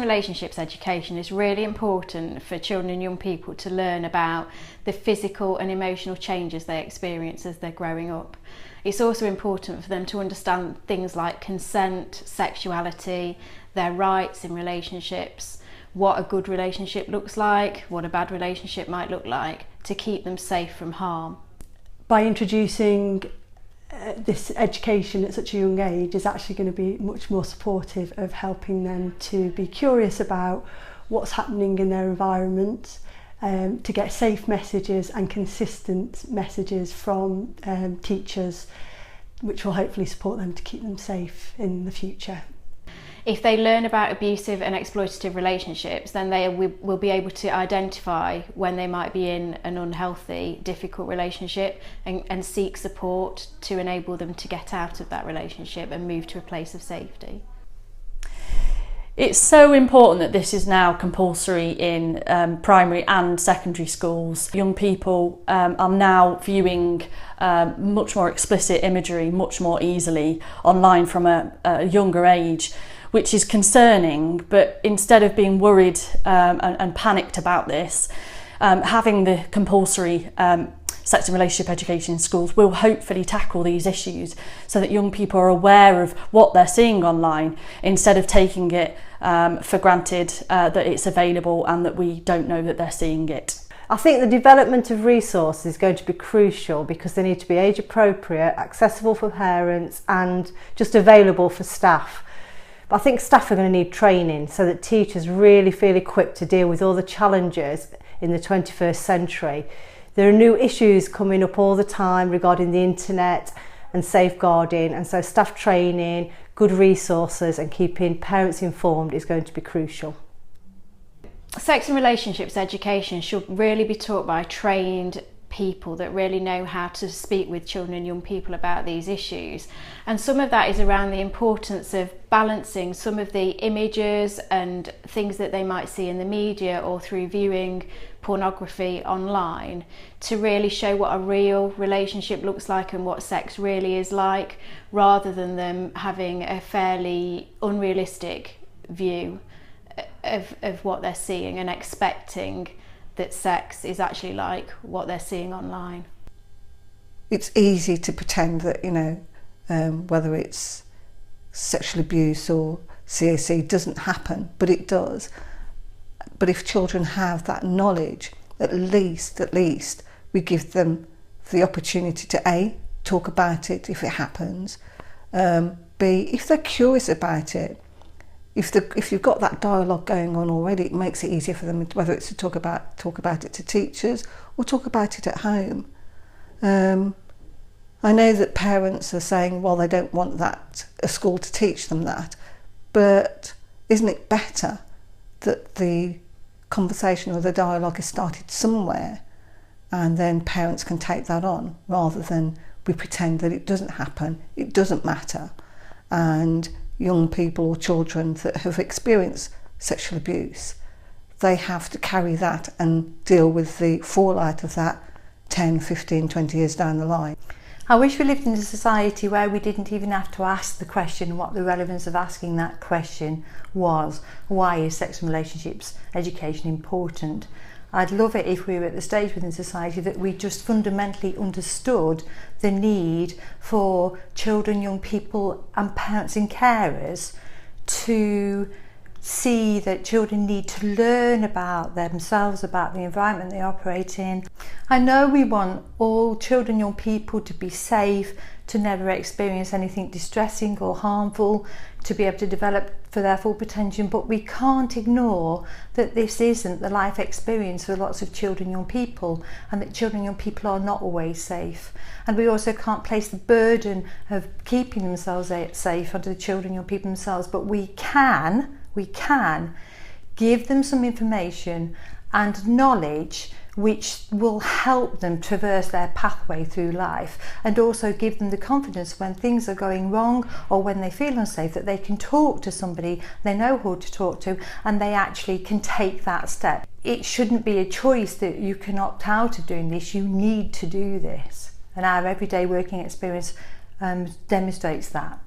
and relationships education is really important for children and young people to learn about the physical and emotional changes they experience as they're growing up. It's also important for them to understand things like consent, sexuality, their rights in relationships, what a good relationship looks like, what a bad relationship might look like, to keep them safe from harm. By introducing this education at such a young age is actually going to be much more supportive of helping them to be curious about what's happening in their environment, to get safe messages and consistent messages from teachers, which will hopefully support them to keep them safe in the future. If they learn about abusive and exploitative relationships, then they will be able to identify when they might be in an unhealthy, difficult relationship and seek support to enable them to get out of that relationship and move to a place of safety. It's so important that this is now compulsory in primary and secondary schools. Young people are now viewing much more explicit imagery much more easily online from a younger age, which is concerning. But instead of being worried and panicked about this, having the compulsory sex and relationship education in schools will hopefully tackle these issues so that young people are aware of what they're seeing online, instead of taking it for granted that it's available and that we don't know that they're seeing it. I think the development of resources is going to be crucial because they need to be age appropriate, accessible for parents and just available for staff. But I think staff are going to need training so that teachers really feel equipped to deal with all the challenges in the 21st century. There are new issues coming up all the time regarding the internet and safeguarding, and so staff training, good resources and keeping parents informed is going to be crucial. Sex and relationships education should really be taught by trained people that really know how to speak with children and young people about these issues, and some of that is around the importance of balancing some of the images and things that they might see in the media or through viewing pornography online to really show what a real relationship looks like and what sex really is like, rather than them having a fairly unrealistic view of what they're seeing and expecting that sex is actually like what they're seeing online. It's easy to pretend that, whether it's sexual abuse or CAC doesn't happen, but it does. But if children have that knowledge, at least we give them the opportunity to A, talk about it if it happens, B, if they're curious about it. If you've got that dialogue going on already, it makes it easier for them, whether it's to talk about it to teachers or talk about it at home. I know that parents are saying, well, they don't want a school to teach them that, but isn't it better that the conversation or the dialogue is started somewhere and then parents can take that on, rather than we pretend that it doesn't happen, it doesn't matter, and young people or children that have experienced sexual abuse, they have to carry that and deal with the fallout of that 10, 15, 20 years down the line. I wish we lived in a society where we didn't even have to ask the question what the relevance of asking that question was. Why is sex and relationships education important? I'd love it if we were at the stage within society that we just fundamentally understood the need for children, young people and parents and carers to see that children need to learn about themselves, about the environment they operate in. I know we want all children, young people to be safe, to never experience anything distressing or harmful, to be able to develop for their full potential, but we can't ignore that this isn't the life experience for lots of children, young people, and that children, young people are not always safe. And we also can't place the burden of keeping themselves safe onto the children, young people themselves, but we can give them some information and knowledge which will help them traverse their pathway through life, and also give them the confidence when things are going wrong or when they feel unsafe that they can talk to somebody they know who to talk to and they actually can take that step. It shouldn't be a choice that you can opt out of doing this, you need to do this, and our everyday working experience demonstrates that.